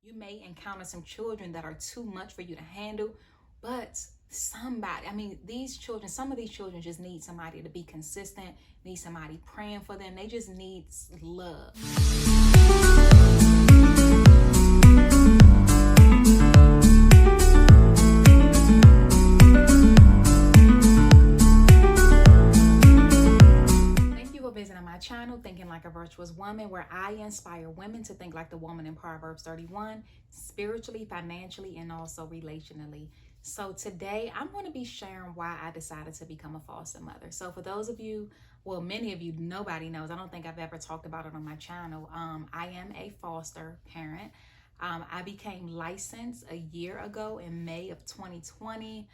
You may encounter some children that are too much for you to handle, but somebody, some of these children just need somebody to be consistent, need somebody praying for them. They just need love. Visiting my channel, Thinking Like a Virtuous Woman, where I inspire women to think like the woman in Proverbs 31, spiritually, financially, and also relationally. So today I'm going to be sharing why I decided to become a foster mother. So for those of you, well, many of you, nobody knows, I don't think I've ever talked about it on my channel. I am a foster parent. I became licensed a year ago in May of 2020.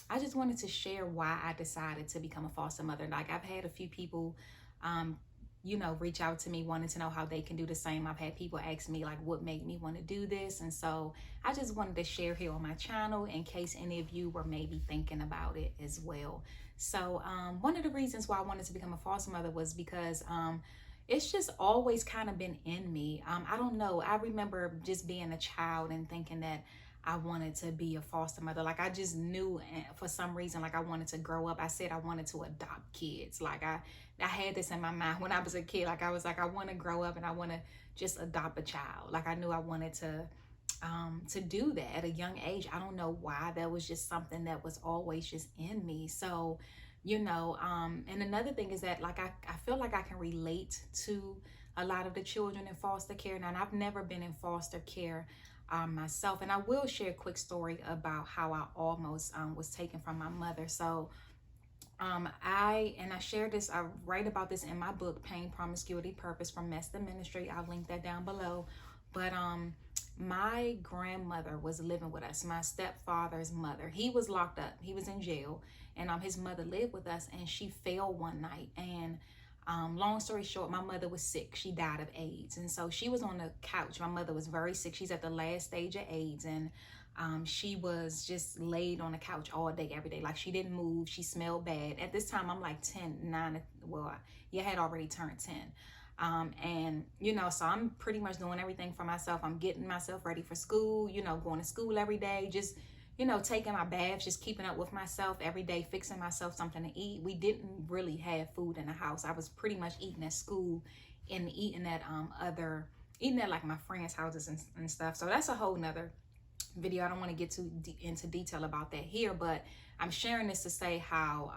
I just wanted to share why I decided to become a foster mother. Like, I've had a few people, reach out to me wanting to know how they can do the same. I've had people ask me like, what made me want to do this? And so I just wanted to share here on my channel in case any of you were maybe thinking about it as well. So, one of the reasons why I wanted to become a foster mother was because, it's just always kind of been in me. I don't know. I remember just being a child and thinking that I wanted to be a foster mother. Like, I just knew, for some reason, like, I wanted to grow up. I said I wanted to adopt kids. Like, I had this in my mind when I was a kid. Like, I was like, I want to grow up and I want to just adopt a child. Like, I knew I wanted to do that at a young age. I don't know why. That was just something that was always just in me. So, and another thing is that, like, I feel like I can relate to a lot of the children in foster care. Now, and I've never been in foster care myself, and I will share a quick story about how I almost was taken from my mother. So I share this, I write about this in my book, Pain, Promiscuity, Purpose, from Mess the Ministry. I'll link that down below. But my grandmother was living with us, my stepfather's mother. He was locked up, he was in jail, and his mother lived with us, and she fell one night. And long story short, my mother was sick. She died of AIDS. And so she was on the couch. My mother was very sick. She's at the last stage of AIDS. And she was just laid on the couch all day, every day. Like, she didn't move. She smelled bad. At this time, I'm like 9. Well, I had already turned 10. So I'm pretty much doing everything for myself. I'm getting myself ready for school, going to school every day, just taking my baths, just keeping up with myself every day, fixing myself something to eat. We didn't really have food in the house. I was pretty much eating at school and eating at like my friends' houses and stuff. So that's a whole nother video. I don't want to get too into detail about that here, but I'm sharing this to say how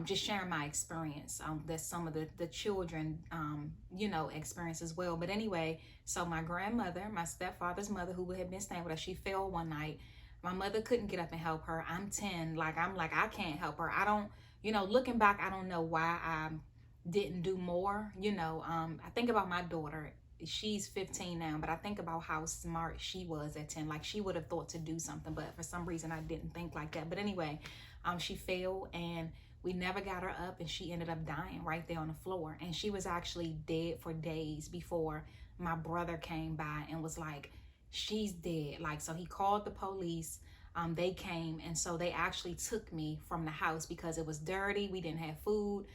just sharing my experience that some of the children experience as well. But anyway, so my grandmother, my stepfather's mother, who had been staying with us, she fell one night. My mother couldn't get up and help her. I'm 10. I'm like, I can't help her. I don't, looking back, I don't know why I didn't do more. I think about my daughter. She's 15 now, but I think about how smart she was at 10. Like, she would have thought to do something, but for some reason I didn't think like that. But anyway, she fell and we never got her up, and she ended up dying right there on the floor. And she was actually dead for days before my brother came by and was like, she's dead. Like, so he called the police. They came, and so they actually took me from the house because it was dirty. We didn't have food.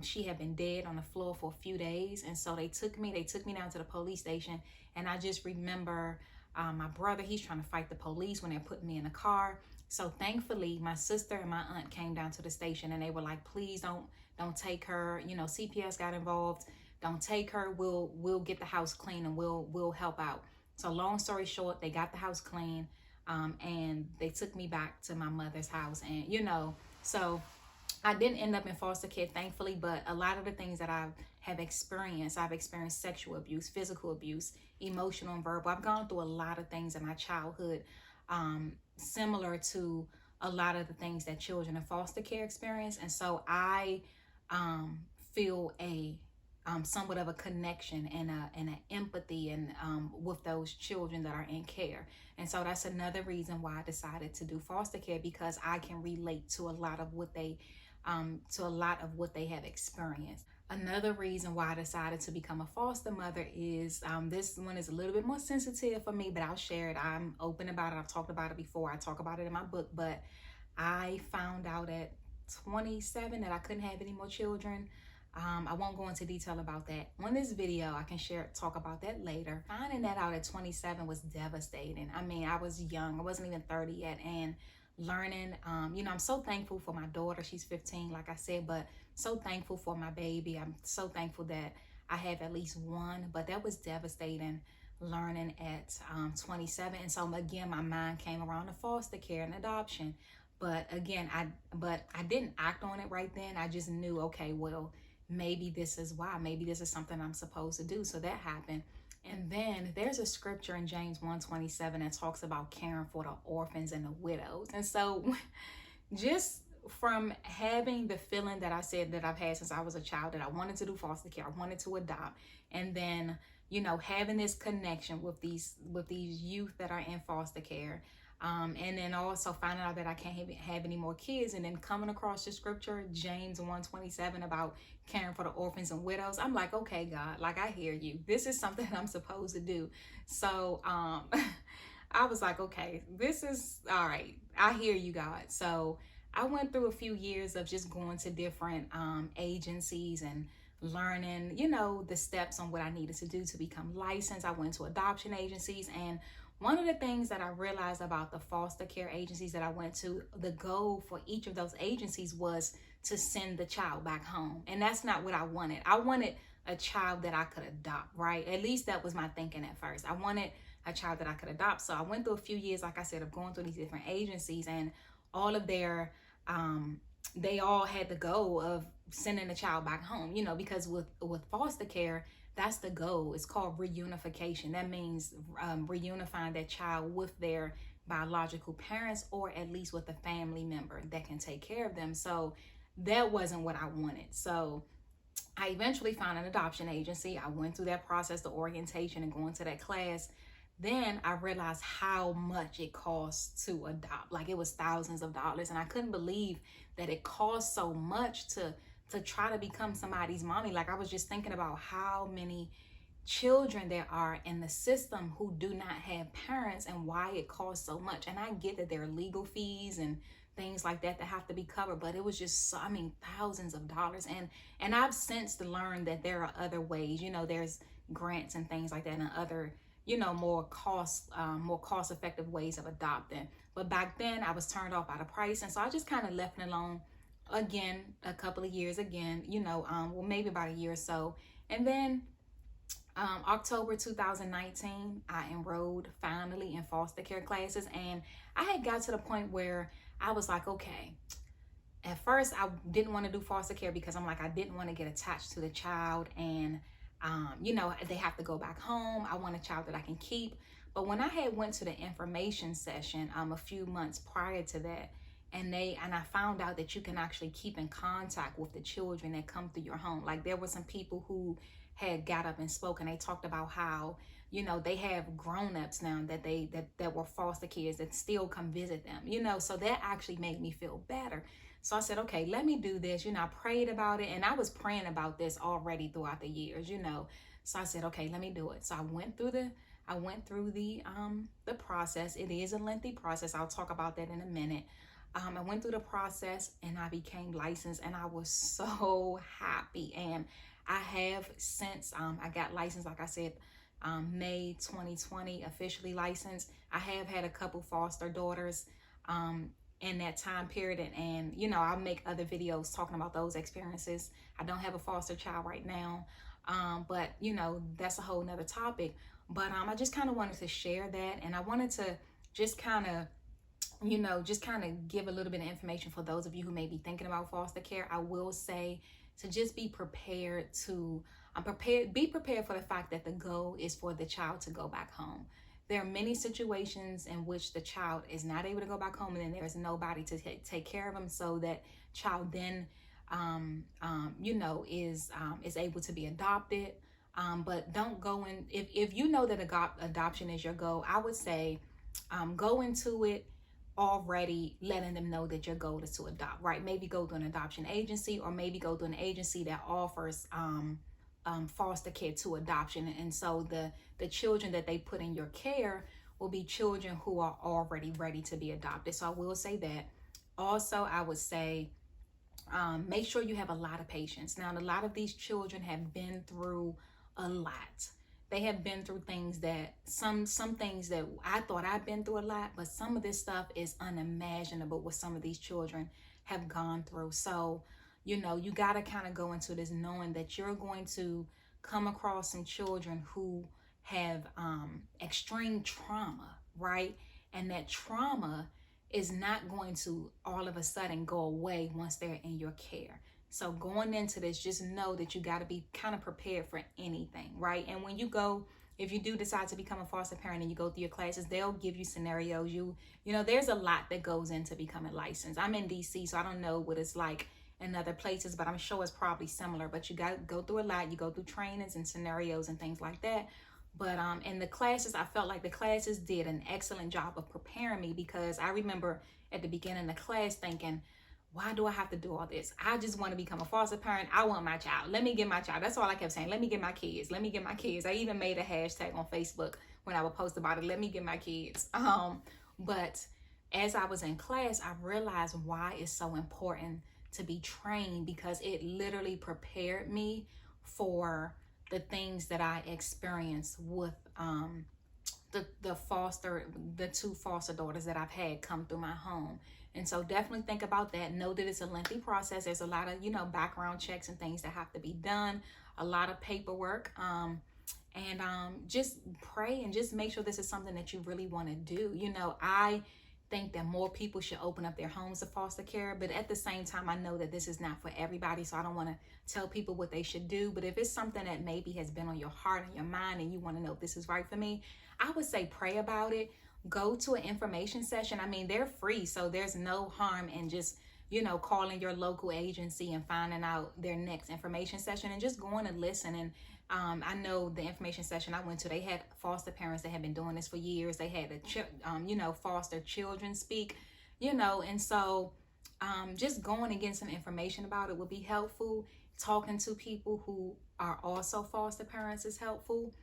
She had been dead on the floor for a few days. And so they took me down to the police station. And I just remember my brother, he's trying to fight the police when they're putting me in a car. So thankfully, my sister and my aunt came down to the station, and they were like, please don't take her. CPS got involved. Don't take her. We'll get the house clean, and we'll help out. So long story short, they got the house clean, and they took me back to my mother's house. And, so I didn't end up in foster care, thankfully, but a lot of the things that I've experienced sexual abuse, physical abuse, emotional and verbal. I've gone through a lot of things in my childhood, similar to a lot of the things that children in foster care experience. And so I feel somewhat of a connection and an empathy and with those children that are in care. And so that's another reason why I decided to do foster care, because I can relate to a lot of what they have experienced. Another reason why I decided to become a foster mother is this one is a little bit more sensitive for me, but I'll share it. I'm open about it. I've talked about it before. I talk about it in my book, but I found out at 27 that I couldn't have any more children. I won't go into detail about that on this video. I can talk about that later. Finding that out at 27 was devastating. I mean, I was young. I wasn't even 30 yet. And learning, I'm so thankful for my daughter. She's 15, like I said, but so thankful for my baby. I'm so thankful that I have at least one, but that was devastating learning at 27. And so again, my mind came around to foster care and adoption. But again, I didn't act on it right then. I just knew, okay, well, maybe this is why. Maybe this is something I'm supposed to do. So that happened. And then there's a scripture in James 1:27 that talks about caring for the orphans and the widows. And so just from having the feeling that I said that I've had since I was a child, that I wanted to do foster care, I wanted to adopt, and then, having this connection with these youth that are in foster care, and then also finding out that I can't have any more kids, and then coming across the scripture, James 1:27, about caring for the orphans and widows. I'm like, okay, God, like, I hear you. This is something I'm supposed to do. So I was like, okay, this is all right. I hear you, God. So I went through a few years of just going to different agencies and learning, the steps on what I needed to do to become licensed. I went to adoption agencies, and one of the things that I realized about the foster care agencies that I went to, the goal for each of those agencies was to send the child back home. And that's not what I wanted. I wanted a child that I could adopt, right? At least that was my thinking at first. I wanted a child that I could adopt. So I went through a few years, like I said, of going through these different agencies, and all of their, they all had the goal of sending the child back home, because with foster care, that's the goal. It's called reunification. That means reunifying that child with their biological parents, or at least with a family member that can take care of them. So that wasn't what I wanted. So I eventually found an adoption agency. I went through that process, the orientation and going to that class. Then I realized how much it costs to adopt. Like, it was thousands of dollars, and I couldn't believe that it cost so much to try to become somebody's mommy. Like, I was just thinking about how many children there are in the system who do not have parents, and why it costs so much. And I get that there are legal fees and things like that have to be covered, but it was just, thousands of dollars. And I've since learned that there are other ways, there's grants and things like that, and other, more cost effective ways of adopting. But back then I was turned off by the price, and so I just kind of left it alone. Again, a couple of years again, maybe about a year or so. And then October 2019, I enrolled finally in foster care classes, and I had got to the point where I was like, okay, at first I didn't want to do foster care because I'm like, I didn't want to get attached to the child, and they have to go back home. I want a child that I can keep. But when I had went to the information session a few months prior to that, and I found out that you can actually keep in contact with the children that come through your home. Like, there were some people who had got up and spoke, and they talked about how, they have grown-ups now that were foster kids that still come visit them, so that actually made me feel better. So I said, okay, let me do this. I prayed about it, and I was praying about this already throughout the years, So I said, okay, let me do it. So I went through the process. It is a lengthy process. I'll talk about that in a minute. I went through the process, and I became licensed, and I was so happy. And I have since I got licensed, like I said, May 2020, officially licensed. I have had a couple foster daughters in that time period, and I'll make other videos talking about those experiences. I don't have a foster child right now, but that's a whole nother topic. But I just kind of wanted to share that, and I wanted to just kind of give a little bit of information for those of you who may be thinking about foster care. I will say to just be prepared be prepared for the fact that the goal is for the child to go back home. There are many situations in which the child is not able to go back home, and then there's nobody to take care of them, so that child then is able to be adopted. But don't go in, if you know that adoption is your goal, I would say go into it already letting them know that your goal is to adopt, right? Maybe go to an adoption agency, or maybe go to an agency that offers foster care to adoption. And so the children that they put in your care will be children who are already ready to be adopted. So I will say that. Also, I would say Make sure you have a lot of patience. Now, a lot of these children have been through a lot. They have been through things that some things that I thought I'd been through a lot, but some of this stuff is unimaginable what some of these children have gone through. So, you know, you got to kind of go into this knowing that you're going to come across some children who have extreme trauma, right? And that trauma is not going to all of a sudden go away once they're in your care. So going into this, just know that you got to be kind of prepared for anything, right? And when you go, if you do decide to become a foster parent and you go through your classes, they'll give you scenarios. You know, there's a lot that goes into becoming licensed. I'm in DC, so I don't know what it's like in other places, but I'm sure it's probably similar. But you got to go through a lot. You go through trainings and scenarios and things like that. But in the classes, I felt like the classes did an excellent job of preparing me, because I remember at the beginning of the class thinking, why do I have to do all this? I just want to become a foster parent. I want my child. Let me get my child. That's all I kept saying. Let me get my kids. Let me get my kids. I even made a hashtag on Facebook when I would post about it. Let me get my kids. But as I was in class, I realized why it's so important to be trained, because it literally prepared me for the things that I experienced with the two foster daughters that I've had come through my home. And so definitely think about that. Know that it's a lengthy process. There's a lot of, you know, background checks and things that have to be done, a lot of paperwork. And just pray and just make sure this is something that you really want to do. You know, I think that more people should open up their homes to foster care, but at the same time, I know that this is not for everybody, so I don't want to tell people what they should do. But if it's something that maybe has been on your heart and your mind and you want to know if this is right for me, I would say pray about it. Go to an information session. I mean, they're free, so there's no harm in just, you know, calling your local agency and finding out their next information session and just going and listen. And I know the information session I went to, they had foster parents that had been doing this for years. They had you know, foster children speak, you know, and so just going and getting some information about it would be helpful. Talking to people who are also foster parents is helpful.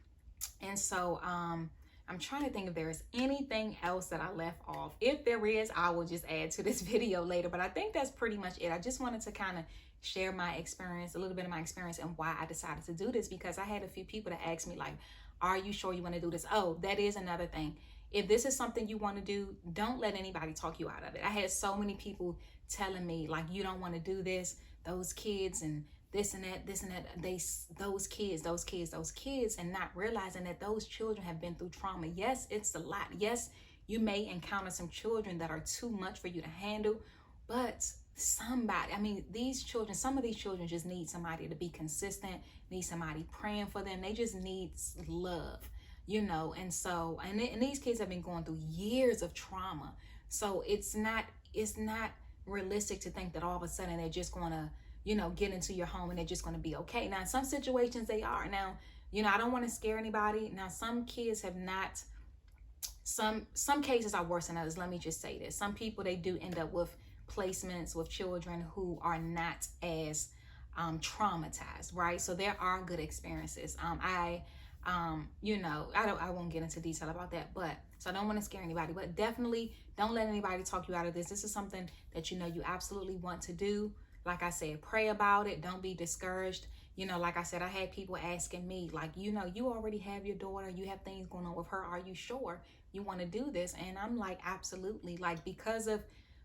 And so I'm trying to think if there is anything else that I left off. If there is, I will just add to this video later. But I think that's pretty much it. I just wanted to kind of share my experience, a little bit of my experience and why I decided to do this, because I had a few people that asked me like, are you sure you want to do this? Oh, that is another thing. If this is something you want to do, don't let anybody talk you out of it. I had so many people telling me like, you don't want to do this, those kids and this and that, those kids, and not realizing that those children have been through trauma. Yes, it's a lot. Yes, you may encounter some children that are too much for you to handle, but somebody, I mean, some of these children just need somebody to be consistent, need somebody praying for them. They just need love, you know. And so, and these kids have been going through years of trauma. So it's not realistic to think that all of a sudden they're just going to, you know, get into your home and they're just going to be okay. Now, in some situations they are. Now, you know, I don't want to scare anybody. Now, some kids have not, some cases are worse than others. Let me just say this. Some people, they do end up with placements with children who are not as traumatized, right? So there are good experiences. You know, I won't get into detail about that, but so I don't want to scare anybody, but definitely don't let anybody talk you out of this. This is something that, you know, you absolutely want to do. Like I said, pray about it. Don't be discouraged. You know, like I said, I had people asking me like, you know, you already have your daughter, you have things going on with her. Are you sure you want to do this? And I'm like, absolutely. Like, because of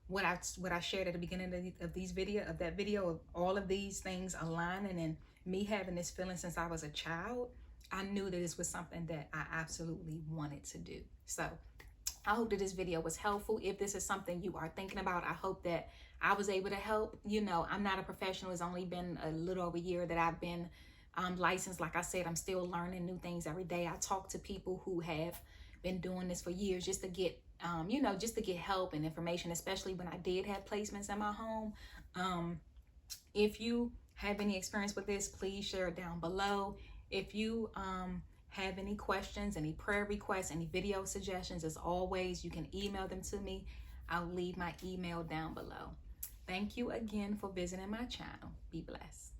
what I shared at the beginning of that video of all of these things aligning and me having this feeling since I was a child, I knew that this was something that I absolutely wanted to do. So I hope that this video was helpful. If this is something you are thinking about, I hope that I was able to help. You know, I'm not a professional. It's only been a little over a year that I've been licensed. Like I said, I'm still learning new things every day. I talk to people who have been doing this for years just to get, you know, just to get help and information, especially when I did have placements in my home. If you have any experience with this, please share it down below. If you have any questions, any prayer requests, any video suggestions, as always, you can email them to me. I'll leave my email down below. Thank you again for visiting my channel. Be blessed.